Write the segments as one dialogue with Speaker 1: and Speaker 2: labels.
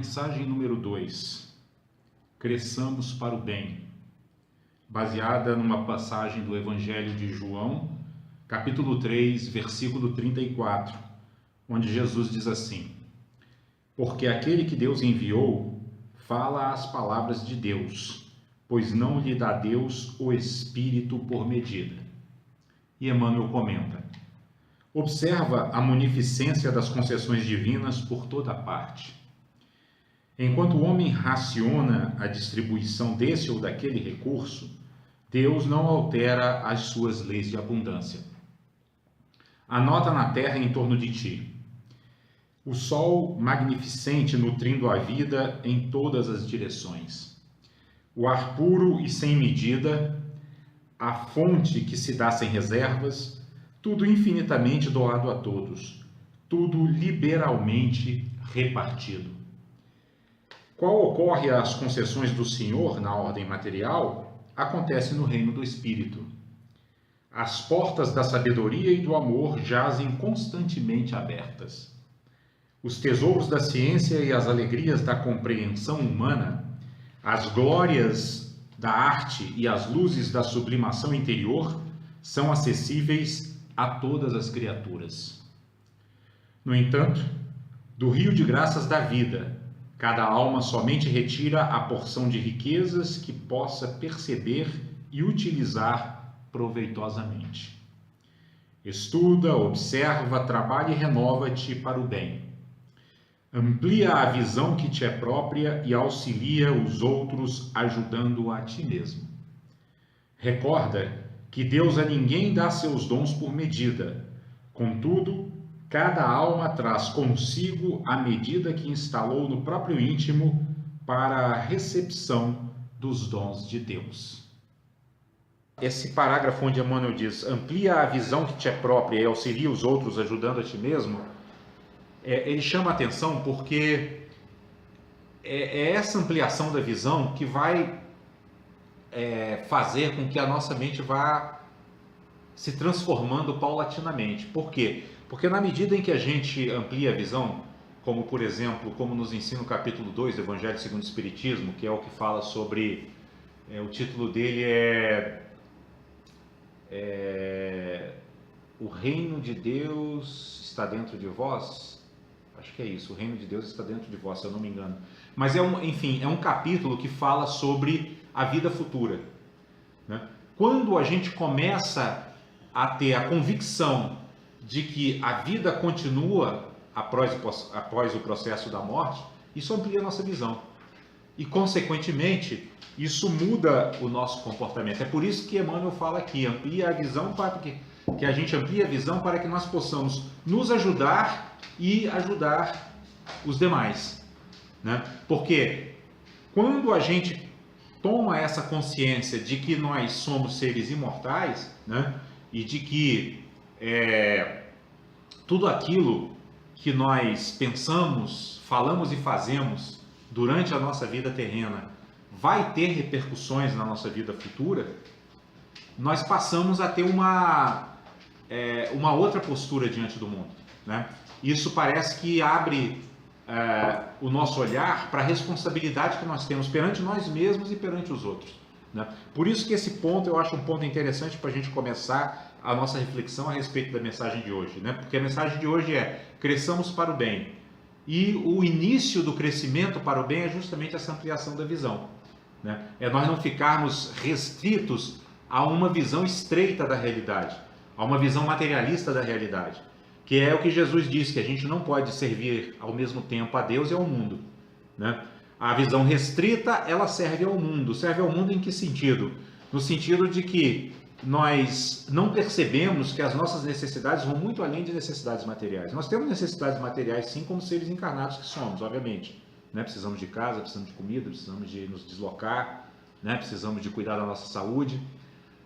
Speaker 1: Mensagem número 2, Cresçamos para o Bem, baseada numa passagem do Evangelho de João, capítulo 3, versículo 34, onde Jesus diz assim: Porque aquele que Deus enviou fala as palavras de Deus, pois não lhe dá Deus o Espírito por medida. E Emmanuel comenta: observa a munificência das concessões divinas por toda parte. Enquanto o homem raciona a distribuição desse ou daquele recurso, Deus não altera as suas leis de abundância. Anota na terra em torno de ti o sol magnificente nutrindo a vida em todas as direções, o ar puro e sem medida, a fonte que se dá sem reservas, tudo infinitamente doado a todos, tudo liberalmente repartido. Qual ocorre às concessões do Senhor na ordem material, acontece no reino do Espírito. As portas da sabedoria e do amor jazem constantemente abertas. Os tesouros da ciência e as alegrias da compreensão humana, as glórias da arte e as luzes da sublimação interior são acessíveis a todas as criaturas. No entanto, do rio de graças da vida, cada alma somente retira a porção de riquezas que possa perceber e utilizar proveitosamente. Estuda, observa, trabalha e renova-te para o bem. Amplia a visão que te é própria e auxilia os outros, ajudando a ti mesmo. Recorda que Deus a ninguém dá seus dons por medida. Contudo, cada alma traz consigo a medida que instalou no próprio íntimo para a recepção dos dons de Deus. Esse parágrafo onde Emmanuel diz: amplia a visão que te é própria e auxilia os outros, ajudando a ti mesmo, ele chama a atenção porque é essa ampliação da visão que vai fazer com que a nossa mente vá se transformando paulatinamente. Por quê? Porque na medida em que a gente amplia a visão, como por exemplo, como nos ensina o capítulo 2 do Evangelho segundo o Espiritismo, que é o que fala sobre, o título dele O Reino de Deus está dentro de vós? Acho que é isso, o Reino de Deus está dentro de vós, se eu não me engano. Mas é um capítulo que fala sobre a vida futura, né? Quando a gente começa a ter a convicção de que a vida continua após o processo da morte, isso amplia a nossa visão. E, consequentemente, isso muda o nosso comportamento. É por isso que Emmanuel fala aqui, amplia a visão para que a gente amplie a visão para que nós possamos nos ajudar e ajudar os demais, né? Porque quando a gente toma essa consciência de que nós somos seres imortais, né? E de que tudo aquilo que nós pensamos, falamos e fazemos durante a nossa vida terrena vai ter repercussões na nossa vida futura, nós passamos a ter uma outra postura diante do mundo, né? Isso parece que abre o nosso olhar para a responsabilidade que nós temos perante nós mesmos e perante os outros, né? Por isso que esse ponto eu acho um ponto interessante para a gente começar a nossa reflexão a respeito da mensagem de hoje, né? Porque a mensagem de hoje é: cresçamos para o bem. E o início do crescimento para o bem é justamente essa ampliação da visão, né? É nós não ficarmos restritos a uma visão estreita da realidade, a uma visão materialista da realidade, que é o que Jesus diz, que a gente não pode servir ao mesmo tempo a Deus e ao mundo, né? A visão restrita, ela serve ao mundo. Serve ao mundo em que sentido? No sentido de que nós não percebemos que as nossas necessidades vão muito além de necessidades materiais. Nós temos necessidades materiais, sim, como seres encarnados que somos, obviamente, né? Precisamos de casa, precisamos de comida, precisamos de nos deslocar, né? Precisamos de cuidar da nossa saúde,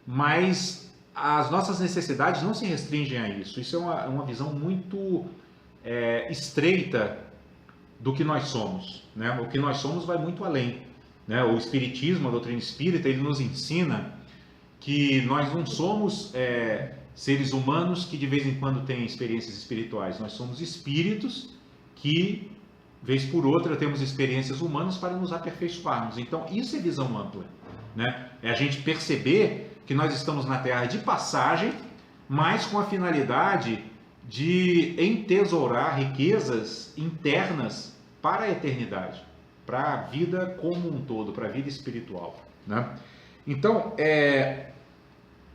Speaker 1: mas as nossas necessidades não se restringem a isso. Isso é uma visão muito estreita do que nós somos, né? O que nós somos vai muito além, né? O Espiritismo, a doutrina espírita, ele nos ensina que nós não somos seres humanos que de vez em quando têm experiências espirituais. Nós somos espíritos que vez por outra temos experiências humanas para nos aperfeiçoarmos. Então isso é visão ampla, né? É a gente perceber que nós estamos na Terra de passagem, mas com a finalidade de entesourar riquezas internas para a eternidade, para a vida como um todo, para a vida espiritual, né? Então,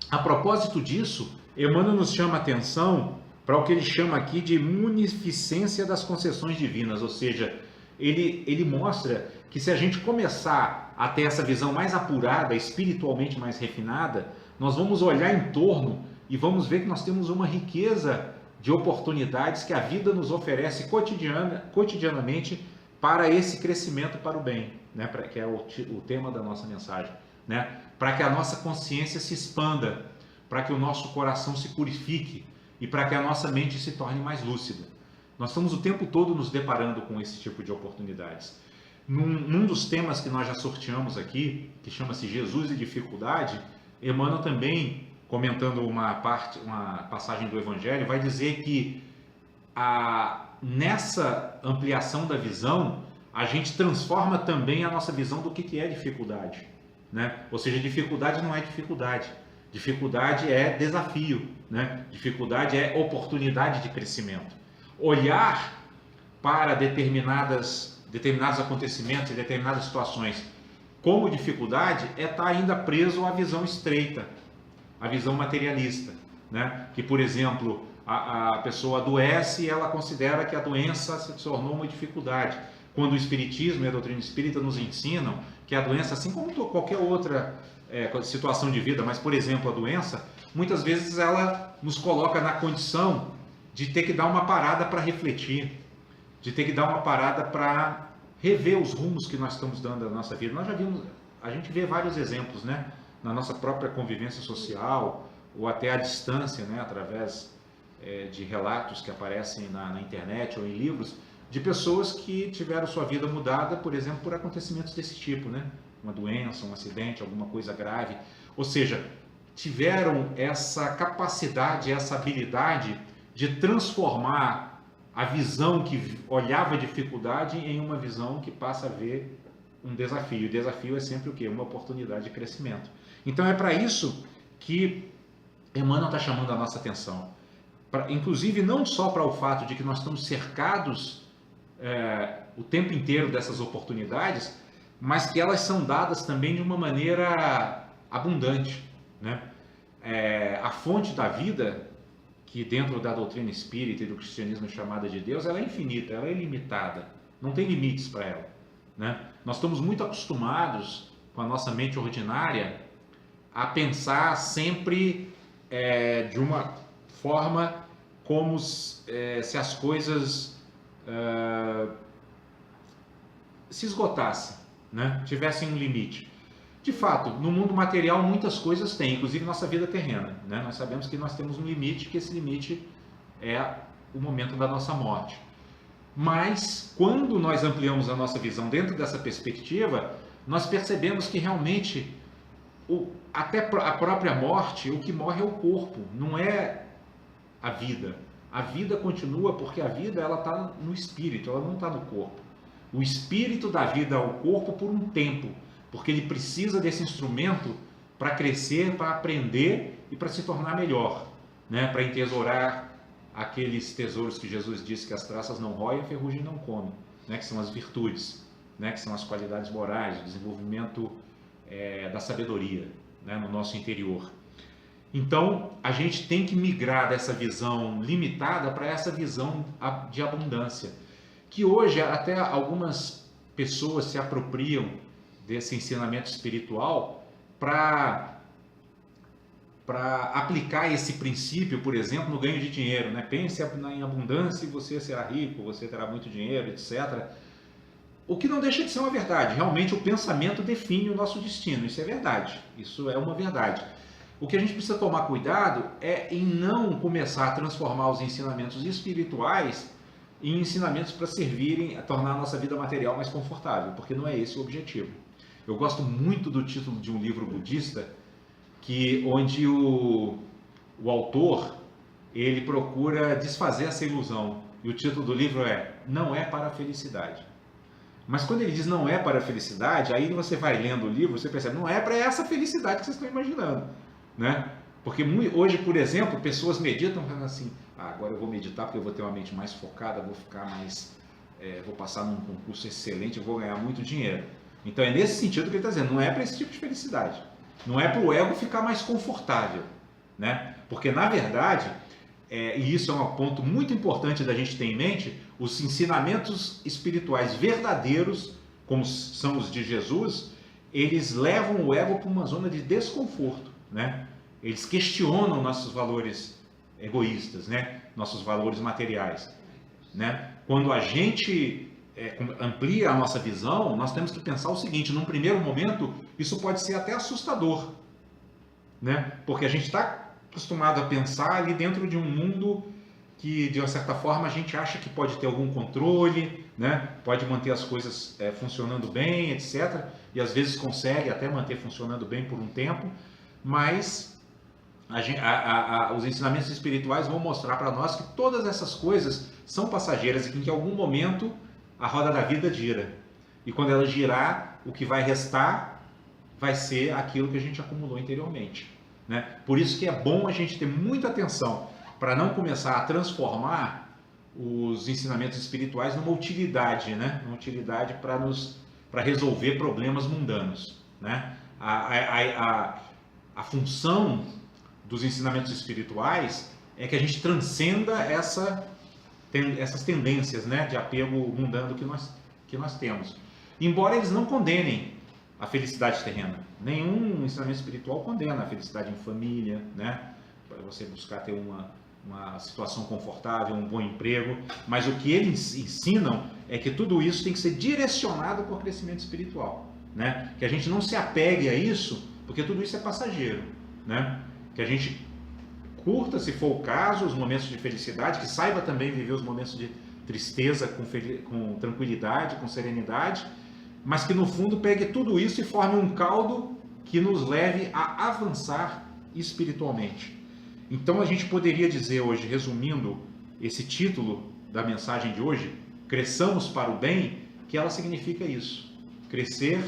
Speaker 1: a propósito disso, Emmanuel nos chama a atenção para o que ele chama aqui de munificência das concessões divinas, ou seja, ele mostra que se a gente começar a ter essa visão mais apurada, espiritualmente mais refinada, nós vamos olhar em torno e vamos ver que nós temos uma riqueza de oportunidades que a vida nos oferece cotidianamente para esse crescimento para o bem, né? Que é o tema da nossa mensagem, né? Para que a nossa consciência se expanda, para que o nosso coração se purifique e para que a nossa mente se torne mais lúcida. Nós estamos o tempo todo nos deparando com esse tipo de oportunidades. Num dos temas que nós já sorteamos aqui, que chama-se Jesus e Dificuldade, Emmanuel também, comentando uma passagem do Evangelho, vai dizer que nessa ampliação da visão, a gente transforma também a nossa visão do que é dificuldade, né? Ou seja, dificuldade não é dificuldade. Dificuldade é desafio, né? Dificuldade é oportunidade de crescimento. Olhar para determinados acontecimentos e determinadas situações como dificuldade é estar ainda preso à visão estreita, à visão materialista, né? Que, por exemplo, a pessoa adoece e ela considera que a doença se tornou uma dificuldade, quando o Espiritismo e a doutrina espírita nos ensinam que a doença, assim como qualquer outra situação de vida, mas, por exemplo, a doença, muitas vezes ela nos coloca na condição de ter que dar uma parada para refletir, de ter que dar uma parada para rever os rumos que nós estamos dando à nossa vida. Nós já vimos, a gente vê vários exemplos, né, na nossa própria convivência social, ou até à distância, né, através de relatos que aparecem na internet ou em livros, de pessoas que tiveram sua vida mudada, por exemplo, por acontecimentos desse tipo, né? Uma doença, um acidente, alguma coisa grave. Ou seja, tiveram essa capacidade, essa habilidade de transformar a visão que olhava a dificuldade em uma visão que passa a ver um desafio. O desafio é sempre o quê? Uma oportunidade de crescimento. Então é para isso que Emmanuel está chamando a nossa atenção. Inclusive não só para o fato de que nós estamos cercados o tempo inteiro dessas oportunidades, mas que elas são dadas também de uma maneira abundante, né? A fonte da vida, que dentro da doutrina espírita e do cristianismo é chamada de Deus, ela é infinita, ela é ilimitada, não tem limites para ela, né? Nós estamos muito acostumados com a nossa mente ordinária a pensar sempre de uma forma como se as coisas se esgotassem, né? Tivessem um limite. De fato, no mundo material muitas coisas têm, inclusive nossa vida terrena, né? Nós sabemos que nós temos um limite, que esse limite é o momento da nossa morte. Mas quando nós ampliamos a nossa visão dentro dessa perspectiva, nós percebemos que realmente até a própria morte, o que morre é o corpo, não é a vida. A vida continua porque a vida ela está no espírito, ela não está no corpo. O espírito dá vida ao corpo por um tempo, porque ele precisa desse instrumento para crescer, para aprender e para se tornar melhor, né? Para entesourar aqueles tesouros que Jesus disse que as traças não roem, a ferrugem não come, né? Que são as virtudes, né? Que são as qualidades morais, o desenvolvimento da sabedoria, né? No nosso interior. Então, a gente tem que migrar dessa visão limitada para essa visão de abundância, que hoje até algumas pessoas se apropriam desse ensinamento espiritual para aplicar esse princípio, por exemplo, no ganho de dinheiro, né? Pense em abundância e você será rico, você terá muito dinheiro, etc. O que não deixa de ser uma verdade. Realmente o pensamento define o nosso destino, isso é verdade, isso é uma verdade. O que a gente precisa tomar cuidado é em não começar a transformar os ensinamentos espirituais em ensinamentos para servirem a tornar a nossa vida material mais confortável, porque não é esse o objetivo. Eu gosto muito do título de um livro budista, onde o autor ele procura desfazer essa ilusão E o título do livro é Não é para a Felicidade. Mas quando ele diz não é para a felicidade, aí você vai lendo o livro, você percebe, não é para essa felicidade que vocês estão imaginando, né? Porque hoje, por exemplo, pessoas meditam falando assim, agora eu vou meditar porque eu vou ter uma mente mais focada, vou ficar mais, vou passar num concurso excelente, eu vou ganhar muito dinheiro. Então é nesse sentido que ele está dizendo, não é para esse tipo de felicidade, não é para o ego ficar mais confortável, né? Porque na verdade, e isso é um ponto muito importante da gente ter em mente, os ensinamentos espirituais verdadeiros, como são os de Jesus, eles levam o ego para uma zona de desconforto, né? Eles questionam nossos valores egoístas, né? Nossos valores materiais, né? Quando a gente amplia a nossa visão, nós temos que pensar o seguinte, num primeiro momento, isso pode ser até assustador, né? Porque a gente está acostumado a pensar ali dentro de um mundo que, de uma certa forma, a gente acha que pode ter algum controle, né? Pode manter as coisas funcionando bem, etc. E às vezes consegue até manter funcionando bem por um tempo, mas os ensinamentos espirituais vão mostrar para nós que todas essas coisas são passageiras e que em algum momento a roda da vida gira. E quando ela girar, o que vai restar vai ser aquilo que a gente acumulou interiormente, né? Por isso que é bom a gente ter muita atenção para não começar a transformar os ensinamentos espirituais numa utilidade, né? Uma utilidade para resolver problemas mundanos, né? A função dos ensinamentos espirituais é que a gente transcenda essas tendências, né, de apego mundano que nós temos. Embora eles não condenem a felicidade terrena. Nenhum ensinamento espiritual condena a felicidade em família, né? Para você buscar ter uma situação confortável, um bom emprego. Mas o que eles ensinam é que tudo isso tem que ser direcionado para o crescimento espiritual, né? Que a gente não se apegue a isso, porque tudo isso é passageiro, né? Que a gente curta, se for o caso, os momentos de felicidade, que saiba também viver os momentos de tristeza com tranquilidade, com serenidade, mas que no fundo pegue tudo isso e forme um caldo que nos leve a avançar espiritualmente. Então a gente poderia dizer hoje, resumindo esse título da mensagem de hoje, Cresçamos para o Bem, que ela significa isso, crescer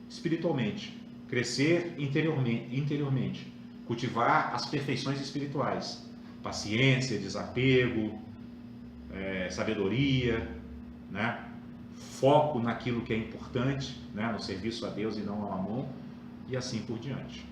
Speaker 1: espiritualmente, crescer interiormente, cultivar as perfeições espirituais, paciência, desapego, sabedoria, né? Foco naquilo que é importante, né? No serviço a Deus e não ao mamon, e assim por diante.